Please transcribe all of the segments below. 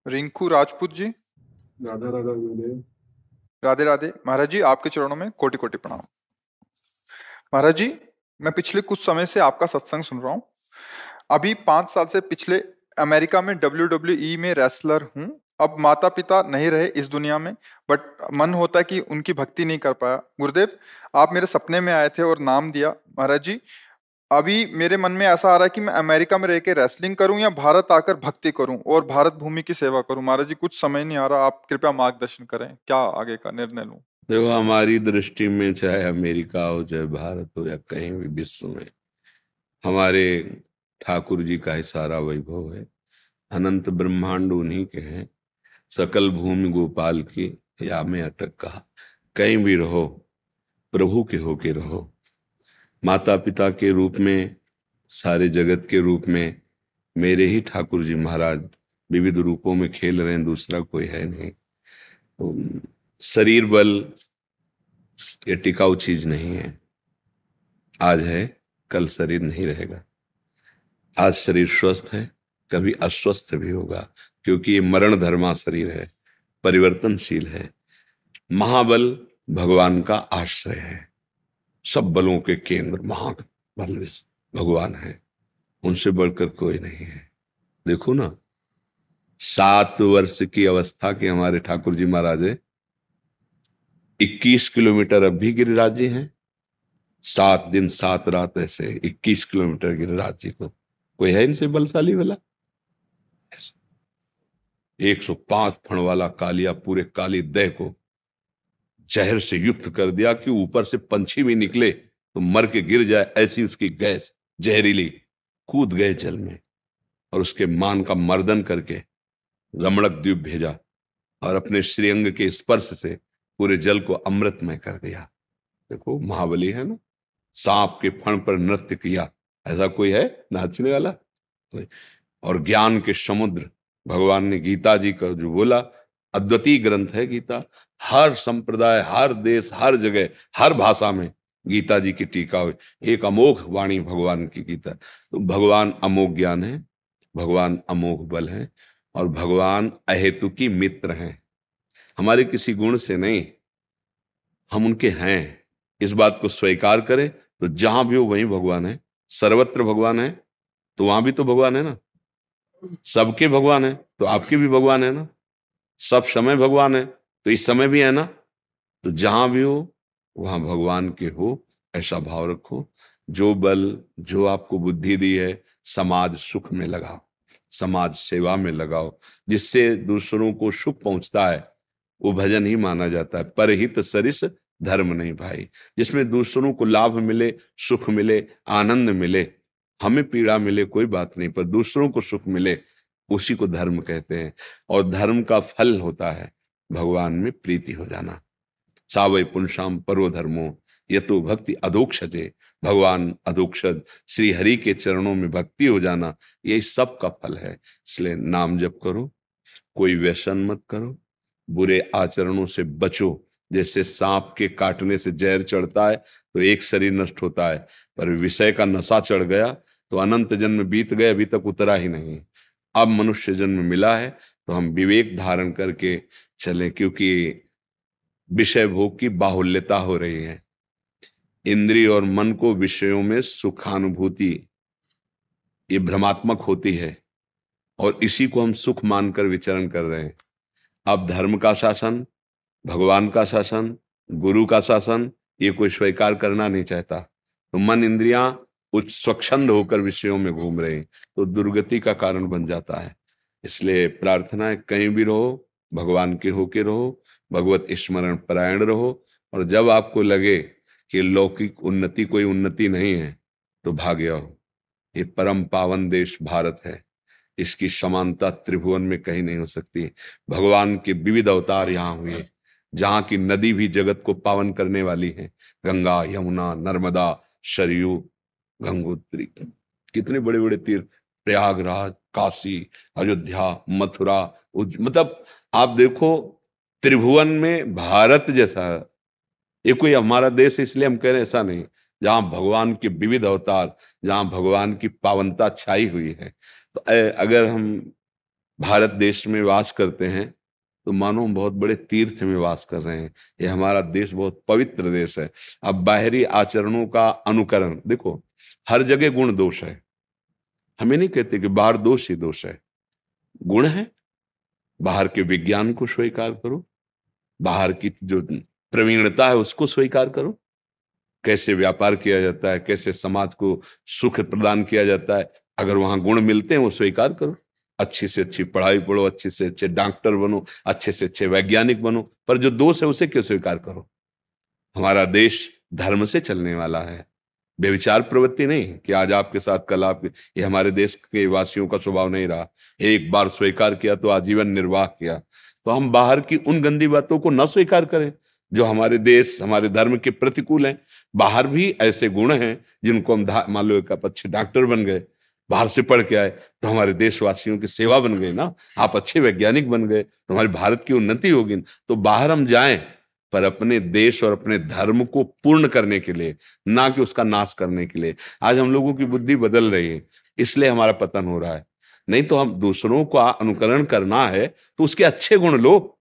रिंकू राजपूत जी। राधा राधा गुरुदेव। राधे राधे महाराज जी, आपके चरणों में कोटि कोटि प्रणाम। महाराज जी, मैं पिछले कुछ समय से आपका सत्संग सुन रहा हूँ। अभी 5 साल से पिछले अमेरिका में WWE में रेसलर हूँ। अब माता पिता नहीं रहे इस दुनिया में, बट मन होता है कि उनकी भक्ति नहीं कर पाया। गुरुदेव, आप मेरे सपने में आए थे और नाम दिया। महाराज जी, अभी मेरे मन में ऐसा आ रहा है कि मैं अमेरिका में रह के रेसलिंग करूं या भारत आकर भक्ति करूं और भारत भूमि की सेवा करूं। महाराज जी, कुछ समझ नहीं आ रहा, आप कृपया मार्गदर्शन करें, क्या आगे का निर्णय लूं। देखो, हमारी दृष्टि में चाहे अमेरिका हो, चाहे भारत हो, या कहीं भी विश्व में, हमारे ठाकुर जी का ही सारा वैभव है। अनंत ब्रह्मांड उन्हीं के हैं। सकल भूमि गोपाल की, या में अटक कहा। कहीं भी रहो, प्रभु के होके रहो। माता पिता के रूप में, सारे जगत के रूप में मेरे ही ठाकुर जी महाराज विविध रूपों में खेल रहे हैं, दूसरा कोई है नहीं। तो शरीर बल ये टिकाऊ चीज नहीं है। आज है, कल शरीर नहीं रहेगा। आज शरीर स्वस्थ है, कभी अस्वस्थ भी होगा, क्योंकि ये मरण धर्मा शरीर है, परिवर्तनशील है। महाबल भगवान का आश्रय है। सब बलों के केंद्र महाबल भगवान है, उनसे बढ़कर कोई नहीं है। देखो ना, 7 वर्ष की अवस्था के हमारे ठाकुर जी महाराज 21 किलोमीटर अब भी गिरिराजी हैं। 7 दिन 7 रात ऐसे 21 किलोमीटर गिरिराज जी को कोई है इनसे बलशाली वाला? 105 फण वाला कालिया पूरे काली देह को जहर से युक्त कर दिया कि ऊपर से पंछी भी निकले तो मर के गिर जाए, ऐसी उसकी गैस जहरीली। कूद गए जल में और उसके मान का मर्दन करके रमणक द्वीप भेजा और अपने श्रीअंग के स्पर्श से पूरे जल को अमृतमय कर दिया। देखो, महाबली है ना। सांप के फण पर नृत्य किया, ऐसा कोई है नाचने वाला? कोई। और ज्ञान के समुद्र भगवान ने गीता जी का जो बोला, अद्वितीय ग्रंथ है गीता। हर संप्रदाय, हर देश, हर जगह, हर भाषा में गीता जी की टीका हुई। एक अमोघ वाणी भगवान की गीता। तो भगवान अमोघ ज्ञान है, भगवान अमोघ बल है, और भगवान अहेतुकी मित्र हैं। हमारे किसी गुण से नहीं, हम उनके हैं। इस बात को स्वीकार करें तो जहां भी हो वहीं भगवान है। सर्वत्र भगवान है तो वहां भी तो भगवान है ना। सबके भगवान है तो आपके भी भगवान है ना। सब समय भगवान है तो इस समय भी है ना। तो जहां भी हो वहां भगवान के हो, ऐसा भाव रखो। जो बल, जो आपको बुद्धि दी है, समाज सुख में लगाओ, समाज सेवा में लगाओ। जिससे दूसरों को सुख पहुंचता है वो भजन ही माना जाता है। परहित सरिस धर्म नहीं भाई। जिसमें दूसरों को लाभ मिले, सुख मिले, आनंद मिले, हमें पीड़ा मिले कोई बात नहीं, पर दूसरों को सुख मिले, उसी को धर्म कहते हैं। और धर्म का फल होता है भगवान में प्रीति हो जाना। सावै पुंसाम परो धर्मो यतो भक्ति अधोक्षजे। भगवान अधोक्षज श्री हरि के चरणों में भक्ति हो जाना, यही सब का फल है। इसलिए नाम जप करो, कोई व्यसन मत करो, बुरे आचरणों से बचो। जैसे सांप के काटने से जहर चढ़ता है तो एक शरीर नष्ट होता है, पर विषय का नशा चढ़ गया तो अनंत जन्म बीत गए, अभी तक उतरा ही नहीं। अब मनुष्य जन्म मिला है तो हम विवेक धारण करके चलें, क्योंकि विषय भोग की बाहुल्यता हो रही है। इंद्रिय और मन को विषयों में सुखानुभूति ये भ्रमात्मक होती है, और इसी को हम सुख मानकर विचरण कर रहे हैं। अब धर्म का शासन, भगवान का शासन, गुरु का शासन, ये कोई स्वीकार करना नहीं चाहता। तो मन इंद्रियां उच्च स्वच्छंद होकर विषयों में घूम रहे हैं, तो दुर्गति का कारण बन जाता है। इसलिए प्रार्थना है, कहीं भी रहो भगवान के होके रहो, भगवत स्मरण परायण रहो। और जब आपको लगे कि लौकिक उन्नति कोई उन्नति नहीं है तो भाग आओ। ये परम पावन देश भारत है, इसकी समानता त्रिभुवन में कहीं नहीं हो सकती। भगवान के विविध अवतार यहाँ हुए, जहाँ की नदी भी जगत को पावन करने वाली है। गंगा, यमुना, नर्मदा, सरयू, गंगोत्री, कितने बड़े बड़े तीर्थ, प्रयागराज, काशी, अयोध्या, मथुरा, मतलब आप देखो, त्रिभुवन में भारत जैसा ये कोई हमारा देश है इसलिए हम कह रहे हैं, ऐसा नहीं। जहां भगवान के विविध अवतार, जहां भगवान की पावनता छाई हुई है। तो अगर हम भारत देश में वास करते हैं तो मानो हम बहुत बड़े तीर्थ में वास कर रहे हैं। ये हमारा देश बहुत पवित्र देश है। अब बाहरी आचरणों का अनुकरण देखो, हर जगह गुण दोष है। हमें नहीं कहते कि बाहर दोष ही दोष है, गुण है। बाहर के विज्ञान को स्वीकार करो, बाहर की जो प्रवीणता है उसको स्वीकार करो। कैसे व्यापार किया जाता है, कैसे समाज को सुख प्रदान किया जाता है, अगर वहां गुण मिलते हैं वो स्वीकार करो। अच्छी से अच्छी पढ़ाई पढ़ो, अच्छे से अच्छे डॉक्टर बनो, अच्छे से अच्छे वैज्ञानिक बनो, पर जो दोष है उसे क्यों स्वीकार करो। हमारा देश धर्म से चलने वाला है, व्यभिचार प्रवृत्ति नहीं कि आज आपके साथ कल आप। ये हमारे देश के वासियों का स्वभाव नहीं रहा। एक बार स्वीकार किया तो आजीवन निर्वाह किया। तो हम बाहर की उन गंदी बातों को न स्वीकार करें जो हमारे देश हमारे धर्म के प्रतिकूल हैं। बाहर भी ऐसे गुण हैं जिनको हम मान लो एक आप अच्छे डॉक्टर बन गए, बाहर से पढ़ के आए तो हमारे देशवासियों की सेवा बन गई ना। आप अच्छे वैज्ञानिक बन गए तो हमारे भारत की उन्नति होगी। तो बाहर हम जाएं पर अपने देश और अपने धर्म को पूर्ण करने के लिए, ना कि उसका नाश करने के लिए। आज हम लोगों की बुद्धि बदल रही है, इसलिए हमारा पतन हो रहा है। नहीं तो हम दूसरों का अनुकरण करना है तो उसके अच्छे गुण लो,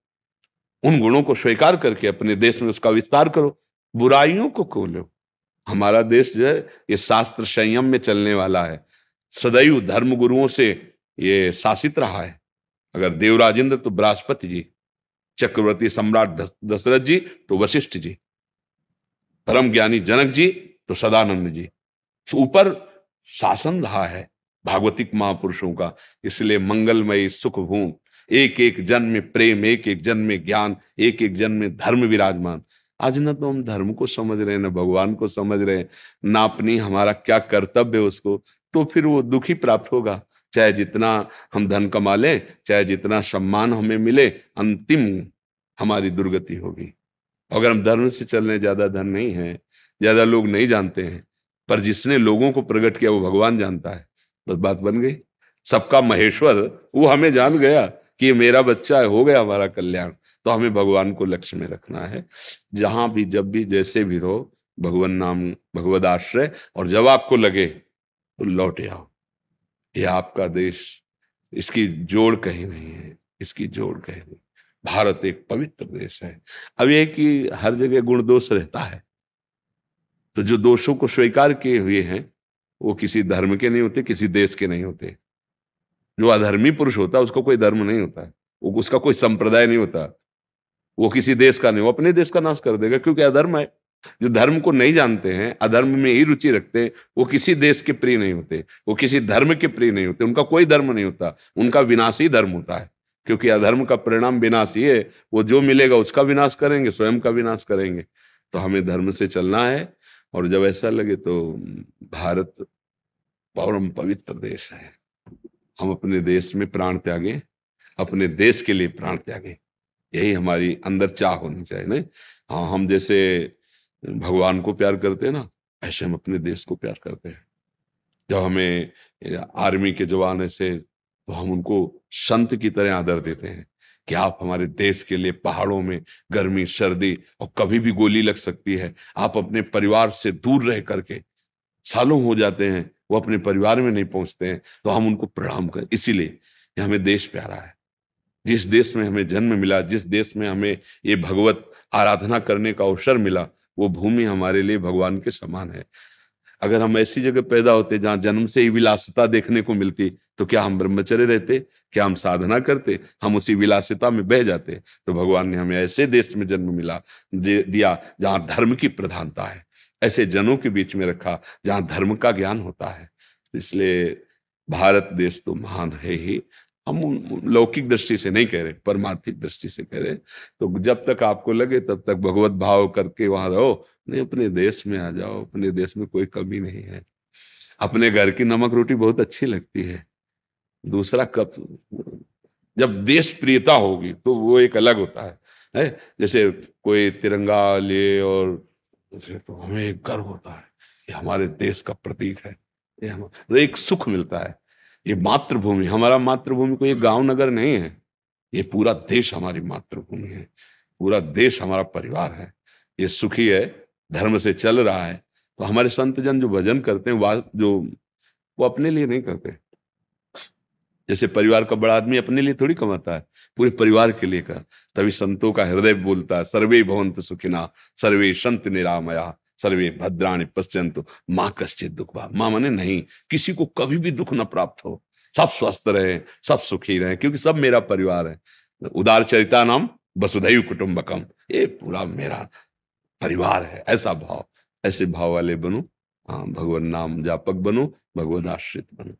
उन गुणों को स्वीकार करके अपने देश में उसका विस्तार करो, बुराइयों को खोलो। हमारा देश जो है ये शास्त्र संयम में चलने वाला है, सदैव धर्म गुरुओं से ये शासित रहा है। अगर देवराजेंद्र तो बृहस्पति जी, चक्रवर्ती सम्राट दशरथ जी तो वशिष्ठ जी, परम ज्ञानी जनक जी तो सदानंद जी। तो ऊपर शासन रहा है भागवतिक महापुरुषों का। इसलिए मंगलमयी सुख भूमि, एक एक जन में प्रेम, एक एक जन में ज्ञान, एक एक जन में धर्म विराजमान। आज न तो हम धर्म को समझ रहे हैं, न भगवान को समझ रहे हैं, ना अपनी हमारा क्या कर्तव्य है उसको। तो फिर वो दुखी प्राप्त होगा। चाहे जितना हम धन कमा लें, चाहे जितना सम्मान हमें मिले, अंतिम हमारी दुर्गति होगी। अगर हम धर्म से चल रहे, ज्यादा धन नहीं है, ज्यादा लोग नहीं जानते हैं, पर जिसने लोगों को प्रकट किया वो भगवान जानता है, बस बात बन गई। सबका महेश्वर वो हमें जान गया कि ये मेरा बच्चा है, हो गया हमारा कल्याण। तो हमें भगवान को लक्ष्य में रखना है। जहां भी जब भी जैसे भी रहो, भगवान नाम भगवद आश्रय, और जब आपको लगे तो लौट आओ। ये आपका देश, इसकी जोड़ कहीं नहीं है, इसकी जोड़ कहीं नहीं। भारत एक पवित्र देश है। अब यह कि हर जगह गुण दोष रहता है, तो जो दोषों को स्वीकार किए हुए हैं वो किसी धर्म के नहीं होते, किसी देश के नहीं होते। जो अधर्मी पुरुष होता है उसको कोई धर्म नहीं होता है, वो उसका कोई संप्रदाय नहीं होता, वो किसी देश का नहीं, वो अपने देश का नाश कर देगा, क्योंकि अधर्म है। जो धर्म को नहीं जानते हैं, अधर्म में ही रुचि रखते हैं, वो किसी देश के प्रिय नहीं होते, वो किसी धर्म के प्रिय नहीं होते, उनका कोई धर्म नहीं होता, उनका विनाश ही धर्म होता है। क्योंकि अधर्म का परिणाम विनाश ही है। वो जो मिलेगा उसका विनाश करेंगे, स्वयं का विनाश करेंगे। तो हमें धर्म से चलना है। और जब ऐसा लगे तो भारत परम पवित्र देश है, हम अपने देश में प्राण त्यागें, अपने देश के लिए प्राण त्यागें। यही हमारी अंदर चाह होनी चाहिए। नहीं, हाँ, हम जैसे भगवान को प्यार करते हैं ना, ऐसे हम अपने देश को प्यार करते हैं। जब हमें आर्मी के जवान ऐसे, तो हम उनको संत की तरह आदर देते हैं कि आप हमारे देश के लिए पहाड़ों में गर्मी सर्दी और कभी भी गोली लग सकती है, आप अपने परिवार से दूर रह करके, सालों हो जाते हैं वो अपने परिवार में नहीं पहुंचते हैं, तो हम उनको प्रणाम करें। इसीलिए ये हमें देश प्यारा है। जिस देश में हमें जन्म मिला, जिस देश में हमें ये भगवत आराधना करने का अवसर मिला, वो भूमि हमारे लिए भगवान के समान है। अगर हम ऐसी जगह पैदा होते जहां जन्म से ही विलासिता देखने को मिलती, तो क्या हम ब्रह्मचर्य रहते, क्या हम साधना करते? हम उसी विलासिता में बह जाते। तो भगवान ने हमें ऐसे देश में जन्म मिला दिया जहां धर्म की प्रधानता है, ऐसे जनों के बीच में रखा जहां धर्म का ज्ञान होता है। इसलिए भारत देश तो महान है ही। हम लौकिक दृष्टि से नहीं कह रहे, परमार्थिक दृष्टि से कह रहे। तो जब तक आपको लगे तब तक भगवत भाव करके वहां रहो। नहीं, अपने देश में आ जाओ, अपने देश में कोई कमी नहीं है। अपने घर की नमक रोटी बहुत अच्छी लगती है। दूसरा कब, जब देश प्रियता होगी तो वो एक अलग होता है। जैसे कोई तिरंगा ले और तो हमें एक गर्व होता है, ये हमारे देश का प्रतीक है, ये तो एक सुख मिलता है। ये मातृभूमि, हमारा मातृभूमि कोई गांव नगर नहीं है, ये पूरा देश हमारी मातृभूमि है, पूरा देश हमारा परिवार है। ये सुखी है, धर्म से चल रहा है। तो हमारे संत जन जो भजन करते हैं, वो अपने लिए नहीं करते, जैसे परिवार का बड़ा आदमी अपने लिए थोड़ी कमाता है, पूरे परिवार के लिए का। तभी संतों का हृदय बोलता है, सर्वे भवन्तु सुखिनः, सर्वे सन्तु निरामया, सर्वे भद्राणि पश्यन्तु माँ कश्चित् दुःखभाग्। माँ माने नहीं, किसी को कभी भी दुख न प्राप्त हो, सब स्वस्थ रहे, सब सुखी रहे, क्योंकि सब मेरा परिवार है। उदार चरिता नाम वसुधैव कुटुम्बकम, ये पूरा मेरा परिवार है। ऐसा भाव, ऐसे भाव वाले बनो। हाँ, भगवान नाम जापक बनो, भगवद आश्रित बनो।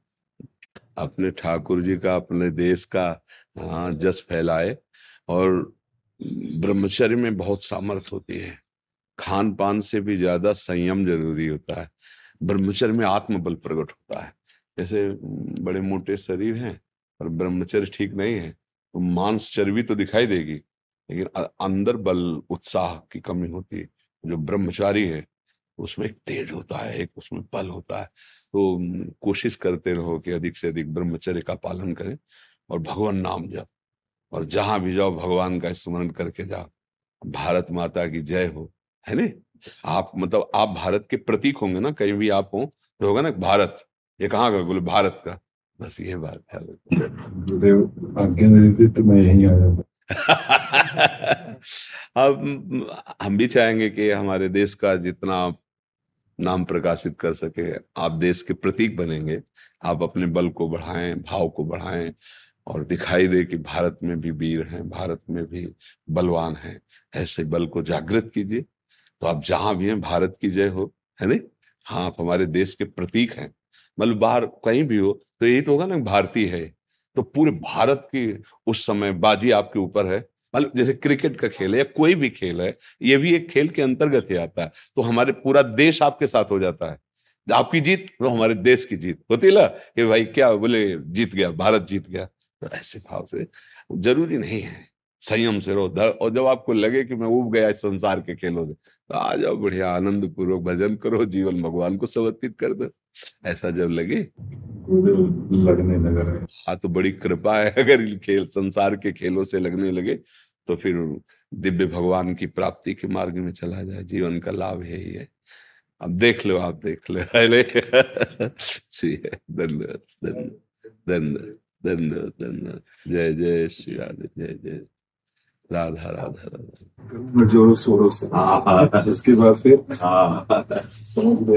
अपने ठाकुर जी का, अपने देश का हाँ जस फैलाए। और ब्रह्मचर्य में बहुत सामर्थ्य होती है। खान पान से भी ज्यादा संयम जरूरी होता है। ब्रह्मचर्य में आत्मबल प्रकट होता है। जैसे बड़े मोटे शरीर हैं और ब्रह्मचर्य ठीक नहीं है तो मांस चर्बी तो दिखाई देगी, लेकिन अंदर बल उत्साह की कमी होती है। जो ब्रह्मचारी है उसमें एक तेज होता है, एक उसमें बल होता है। तो कोशिश करते रहो कि अधिक से अधिक ब्रह्मचर्य का पालन करें और भगवान नाम जप, और जहां भी जाओ भगवान का स्मरण करके जाओ। भारत माता की जय हो, है ने। आप मतलब आप भारत के प्रतीक होंगे ना, कहीं भी आप हो तो होगा ना भारत, ये कहाँ का, बोले भारत का, बस ये बात है। गुरुदेव आज्ञा दे देते तो मैं यहीं आ जाता। अब हम भी चाहेंगे कि हमारे देश का जितना नाम प्रकाशित कर सके, आप देश के प्रतीक बनेंगे। आप अपने बल को बढ़ाएं, भाव को बढ़ाएं, और दिखाई दे कि भारत में भी वीर हैं, भारत में भी बलवान हैं। ऐसे बल को जागृत कीजिए, तो आप जहां भी हैं भारत की जय हो, है नहीं। हाँ, आप हमारे देश के प्रतीक हैं। मतलब बाहर कहीं भी हो तो यही तो होगा ना, भारतीय है। तो पूरे भारत की उस समय बाजी आपके ऊपर है। मतलब जैसे क्रिकेट का खेल है या कोई भी खेल है, ये भी एक खेल के अंतर्गत ही आता है। तो हमारे पूरा देश आपके साथ हो जाता है। आपकी जीत तो हमारे देश की जीत होती है ना, कि भाई क्या बोले, जीत गया, भारत जीत गया। तो ऐसे भाव से जरूरी नहीं है, संयम से रहो। और जब आपको लगे कि मैं उब गया इस संसार के खेलों से, तो आ जाओ, बढ़िया आनंद पूर्वक भजन करो, जीवन भगवान को समर्पित कर दो। ऐसा जब लगे, गुरुदेव लगने लगा है। हाँ तो बड़ी कृपा है। अगर इन खेल संसार के खेलों से लगने लगे तो फिर दिव्य भगवान की प्राप्ति के मार्ग में चला जाए। जीवन का लाभ यही है। अब देख लो, आप देख लो। अरे धन्यवाद, धन्यवाद, धन्यवाद, धन्यवाद, धन्यवाद। जय जय श्री राधे, जय जय राधा, राधा राधा। करूंगा जोरों शोरों से, इसके बाद फिर समझ गए।